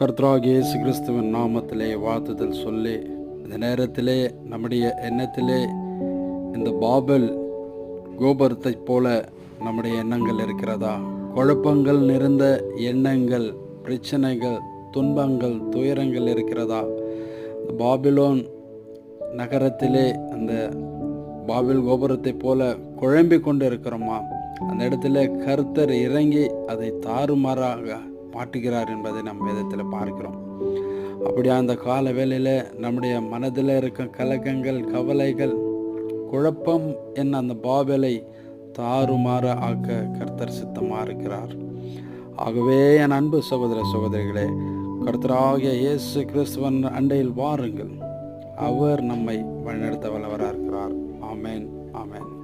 கர்த்தராகிய இயேசு கிறிஸ்துவின் நாமத்திலே வாழ்த்துதல் சொல்லி, இந்த நேரத்திலே நம்முடைய எண்ணத்திலே இந்த பாபெல் கோபுரத்தைப் போல நம்முடைய எண்ணங்கள் இருக்கிறதா? குழப்பங்கள் நிறைந்த எண்ணங்கள், பிரச்சனைகள், துன்பங்கள், துயரங்கள் இருக்கிறதா? பாபிலோன் நகரத்திலே அந்த பாபில் கோபுரத்தைப் போல குழம்பிக் கொண்டு இருக்கிறோமா? அந்த இடத்துல கர்த்தர் இறங்கி அதை தாறுமாறாக மாட்டுகிறார் என்பதை நம் வேதத்தில் பார்க்கிறோம். அப்படியே அந்த கால வேளையில் நம்முடைய மனதில் இருக்க கலக்கங்கள், கவலைகள், குழப்பம் என்ன அந்த பாபேலை தாறுமாற ஆக்க கர்த்தர் சித்தமாக இருக்கிறார். ஆகவே என் அன்பு சகோதர சகோதரிகளே, கர்த்தராகிய இயேசு கிறிஸ்துவன் அண்டையில் வாருங்கள். அவர் நம்மை வழிநடத்த வல்லவராக இருக்கிறார். ஆமென், ஆமென்.